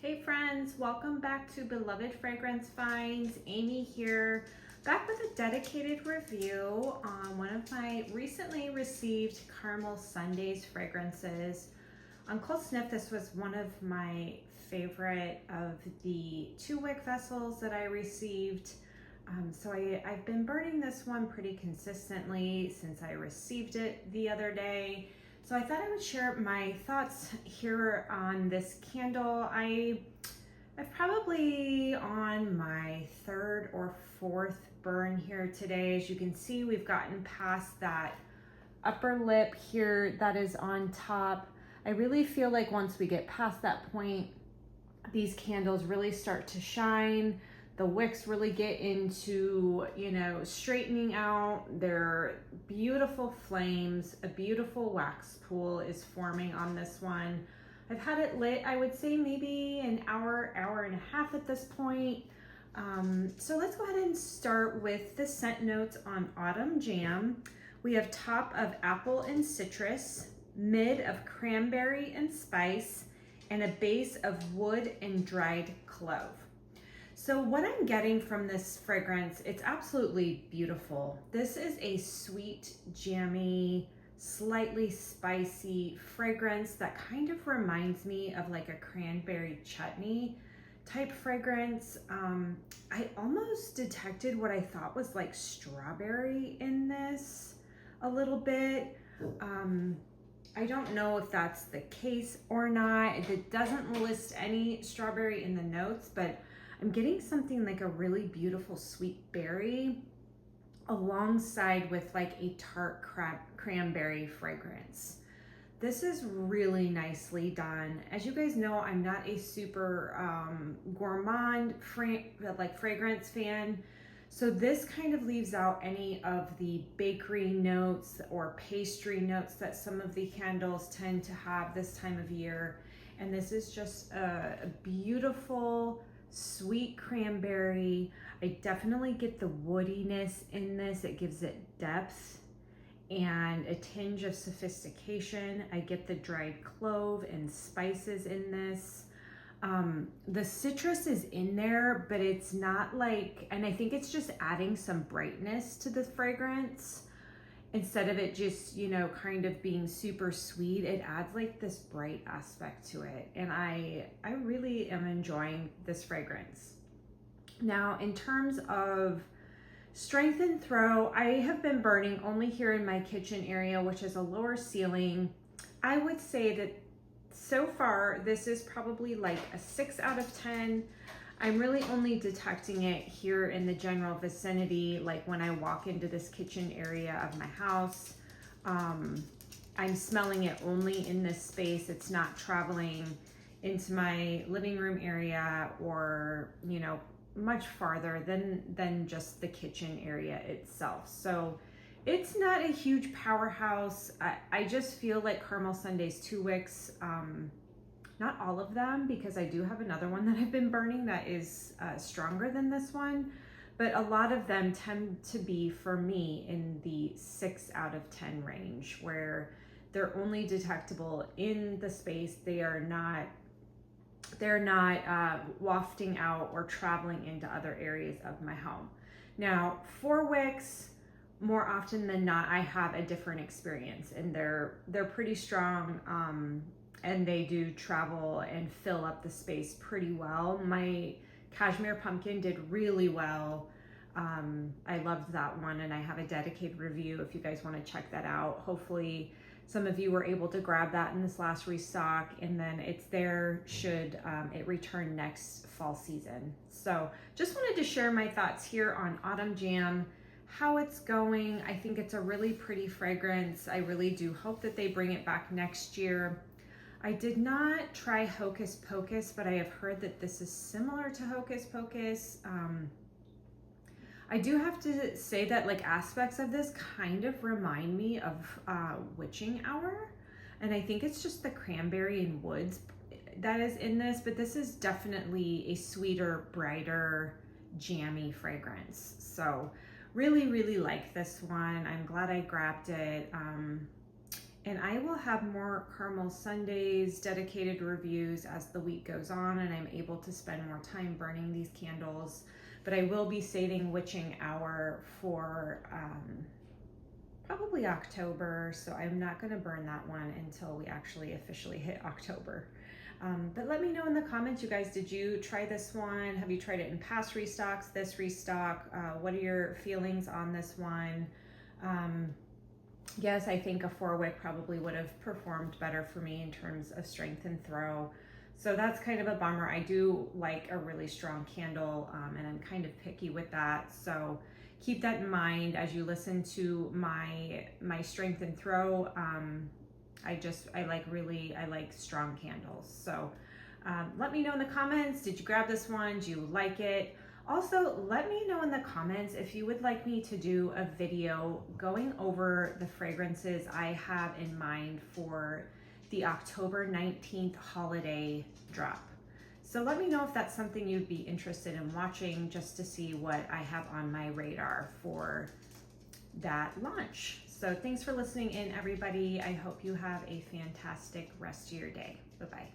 Hey friends, welcome back to Beloved Fragrance Finds. Amy here, back with a dedicated review on one of my recently received Caramel Sundays fragrances. On Cold Sniff, this was one of my favorite of the 2-wick vessels that I received. So I've been burning this one pretty consistently since I received it the other day. So I thought I would share my thoughts here on this candle. I've probably on my third or fourth burn here today. As you can see, we've gotten past that upper lip here that is on top. I really feel like once we get past that point, these candles really start to shine. The wicks really get into, straightening out. They're beautiful flames. A beautiful wax pool is forming on this one. I've had it lit, I would say maybe an hour, hour and a half at this point. So let's go ahead and start with the scent notes on Autumn Jam. We have top of apple and citrus, mid of cranberry and spice, and a base of wood and dried clove. So what I'm getting from this fragrance, it's absolutely beautiful. This is a sweet, jammy, slightly spicy fragrance that kind of reminds me of like a cranberry chutney type fragrance. I almost detected what I thought was like strawberry in this a little bit. I don't know if that's the case or not. It doesn't list any strawberry in the notes, but I'm getting something like a really beautiful sweet berry alongside with like a tart cranberry fragrance. This is really nicely done. As you guys know, I'm not a super gourmand fragrance fan. So this kind of leaves out any of the bakery notes or pastry notes that some of the candles tend to have this time of year. And this is just a beautiful, sweet cranberry. I definitely get the woodiness in this. It gives it depth and a tinge of sophistication. I get the dried clove and spices in this. The citrus is in there, but it's not like, and I think it's just adding some brightness to the fragrance. Instead of it just, kind of being super sweet, it adds like this bright aspect to it. And I really am enjoying this fragrance. Now, in terms of strength and throw, I have been burning only here in my kitchen area, which is a lower ceiling. I would say that so far, this is probably like a 6 out of 10. I'm really only detecting it here in the general vicinity, like when I walk into this kitchen area of my house. I'm smelling it only in this space. It's not traveling into my living room area or, much farther than just the kitchen area itself. So it's not a huge powerhouse. I just feel like Caramel Sundays 2 wicks, not all of them, because I do have another one that I've been burning that is stronger than this one, but a lot of them tend to be, for me, in the 6 out of 10 range, where they're only detectable in the space. They're not wafting out or traveling into other areas of my home. Now, 4 wicks, more often than not, I have a different experience, and they're pretty strong, and they do travel and fill up the space pretty well. My Cashmere Pumpkin did really well. I loved that one, and I have a dedicated review if you guys want to check that out. Hopefully some of you were able to grab that in this last restock, and then it's there should it return next fall season. So just wanted to share my thoughts here on Autumn Jam, how it's going. I think it's a really pretty fragrance. I really do hope that they bring it back next year. I did not try Hocus Pocus, but I have heard that this is similar to Hocus Pocus. I do have to say that like aspects of this kind of remind me of Witching Hour. And I think it's just the cranberry and woods that is in this, but this is definitely a sweeter, brighter, jammy fragrance. So really, really like this one. I'm glad I grabbed it. And I will have more Caramel Sundays dedicated reviews as the week goes on and I'm able to spend more time burning these candles. But I will be saving Witching Hour for probably October, so I'm not going to burn that one until we actually officially hit October. But let me know in the comments, you guys, did you try this one? Have you tried it in past restocks, this restock? What are your feelings on this one? Yes, I think a 4-wick probably would have performed better for me in terms of strength and throw. So that's kind of a bummer. I do like a really strong candle, and I'm kind of picky with that. So keep that in mind as you listen to my strength and throw. I like strong candles. So let me know in the comments, did you grab this one? Do you like it? Also, let me know in the comments if you would like me to do a video going over the fragrances I have in mind for the October 19th holiday drop. So let me know if that's something you'd be interested in watching, just to see what I have on my radar for that launch. So thanks for listening in, everybody. I hope you have a fantastic rest of your day. Bye-bye.